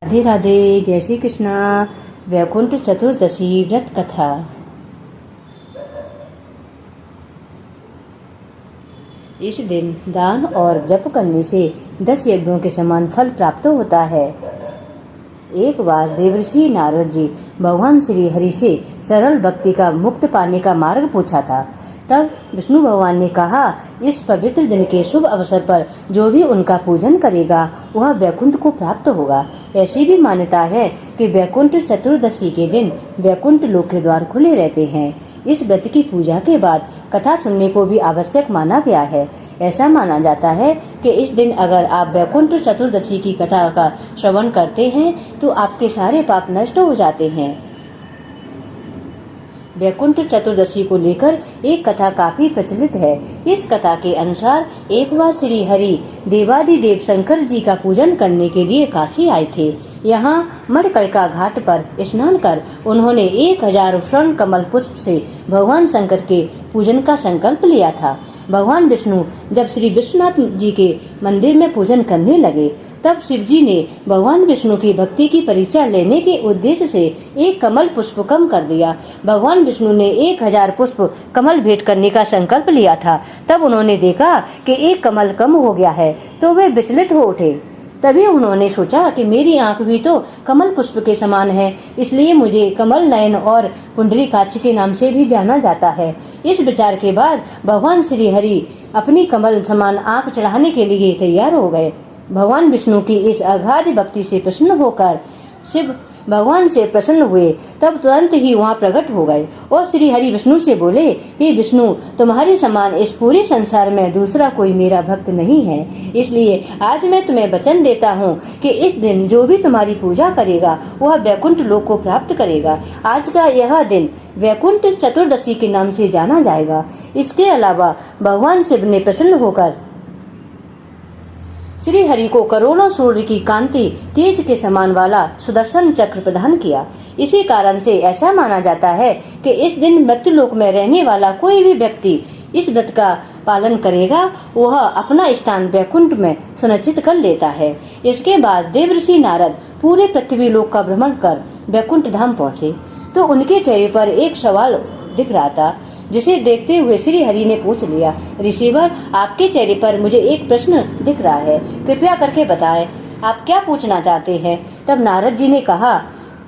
राधे राधे। जय श्री कृष्णा। वैकुंठ चतुर्दशी व्रत कथा। इस दिन दान और जप करने से 10 यज्ञों के समान फल प्राप्त होता है। एक बार देवर्षि नारद जी भगवान श्री हरि से सरल भक्ति का मुक्त पाने का मार्ग पूछा था। तब विष्णु भगवान ने कहा, इस पवित्र दिन के शुभ अवसर पर जो भी उनका पूजन करेगा वह वैकुंठ को प्राप्त होगा। ऐसी भी मान्यता है कि वैकुंठ चतुर्दशी के दिन वैकुंठ लोक के द्वार खुले रहते हैं। इस व्रत की पूजा के बाद कथा सुनने को भी आवश्यक माना गया है। ऐसा माना जाता है कि इस दिन अगर आप वैकुंठ चतुर्दशी की कथा का श्रवण करते हैं तो आपके सारे पाप नष्ट हो जाते हैं। वैकुंठ चतुर्दशी को लेकर एक कथा काफी प्रचलित है। इस कथा के अनुसार एक बार श्री हरि देवादिदेव शंकर जी का पूजन करने के लिए काशी आए थे। यहाँ मणिकर्णिका घाट पर स्नान कर उन्होंने 1000 स्वर्ण कमल पुष्प से भगवान शंकर के पूजन का संकल्प लिया था। भगवान विष्णु जब श्री विश्वनाथ जी के मंदिर में पूजन करने लगे तब शिव जी ने भगवान विष्णु की भक्ति की परीक्षा लेने के उद्देश्य से एक कमल पुष्प कम कर दिया। भगवान विष्णु ने 1000 पुष्प कमल भेंट करने का संकल्प लिया था। तब उन्होंने देखा कि एक कमल कम हो गया है तो वे विचलित हो उठे। तभी उन्होंने सोचा कि मेरी आंख भी तो कमल पुष्प के समान है, इसलिए मुझे कमल नयन और पुंडरीकाक्ष के नाम से भी जाना जाता है। इस विचार के बाद भगवान श्री हरि अपनी कमल समान आंख चढ़ाने के लिए तैयार हो गए। भगवान विष्णु की इस अगाध भक्ति से प्रसन्न होकर शिव भगवान से प्रसन्न हुए। तब तुरंत ही वहाँ प्रकट हो गए और श्री हरि विष्णु से बोले, हे विष्णु, तुम्हारे समान इस पूरे संसार में दूसरा कोई मेरा भक्त नहीं है। इसलिए आज मैं तुम्हें वचन देता हूँ कि इस दिन जो भी तुम्हारी पूजा करेगा वह वैकुंठ लोक को प्राप्त करेगा। आज का यह दिन वैकुंठ चतुर्दशी के नाम से जाना जाएगा। इसके अलावा भगवान शिव ने प्रसन्न होकर श्री हरि को करोड़ों सूर्य की कांति तेज के समान वाला सुदर्शन चक्र प्रदान किया। इसी कारण से ऐसा माना जाता है कि इस दिन मृत्यु लोक में रहने वाला कोई भी व्यक्ति इस व्रत का पालन करेगा वह अपना स्थान वैकुंठ में सुनिश्चित कर लेता है। इसके बाद देवर्षि नारद पूरे पृथ्वी लोक का भ्रमण कर वैकुंठ धाम पहुँचे तो उनके चेहरे पर एक सवाल दिख रहा था, जिसे देखते हुए श्री हरि ने पूछ लिया, ऋषिवर, आपके चेहरे पर मुझे एक प्रश्न दिख रहा है, कृपया करके बताएं, आप क्या पूछना चाहते हैं। तब नारद जी ने कहा,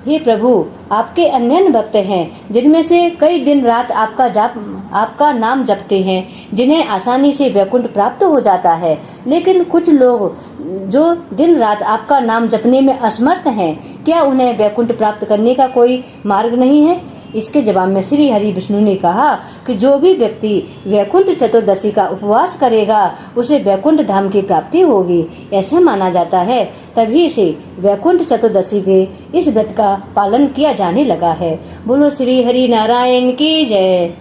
हे प्रभु, आपके अन्य भक्त हैं जिनमें से कई दिन रात आपका नाम जपते हैं, जिन्हें आसानी से वैकुंठ प्राप्त हो जाता है, लेकिन कुछ लोग जो दिन रात आपका नाम जपने में असमर्थ हैं, क्या उन्हें वैकुंठ प्राप्त करने का कोई मार्ग नहीं है। इसके जवाब में श्री हरि विष्णु ने कहा कि जो भी व्यक्ति वैकुंठ चतुर्दशी का उपवास करेगा उसे वैकुंठ धाम की प्राप्ति होगी। ऐसा माना जाता है, तभी से वैकुंठ चतुर्दशी के इस व्रत का पालन किया जाने लगा है। बोलो श्री हरि नारायण की जय।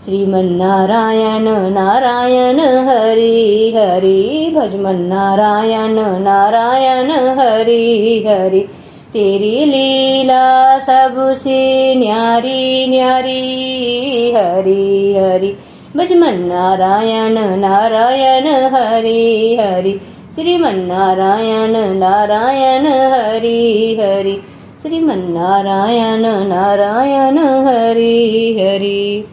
श्रीमन नारायण नारायण हरि हरि, भजमन नारायण नारायण हरि हरि। तेरी लीला सबसे न्यारी न्यारी, हरि हरि, भजमन नारायण नारायण हरि हरि। श्रीमन नारायण नारायण हरि हरि, श्रीमन नारायण नारायण हरि हरि।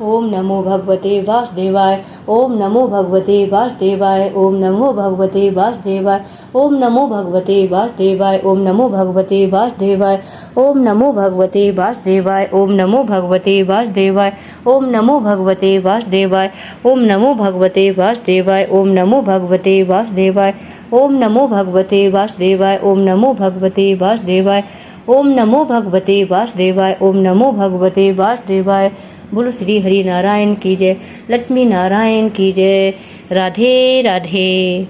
ओम नमो भगवते वासुदेवाय। ओम नमो भगवते वासुदेवाय। ओम नमो भगवते वासुदेवाय। ओम नमो भगवते वासुदेवाय। ओम नमो भगवते वासुदेवाय। ओम नमो भगवते वासुदेवाय। ओम नमो भगवते वासुदेवाय। ओम नमो भगवते वासुदेवाय। ओम नमो भगवते वासुदेवाय। ओम नमो भगवते वासुदेवाय। ओम नमो भगवते वासुदेवाय। ओम नमो भगवते वासुदेवाय। ओम नमो भगवते वासुदेवाय। ओम नमो भगवते वासुदेवाय। बोलो श्री हरि नारायण की जय। लक्ष्मी नारायण की जय। राधे राधे।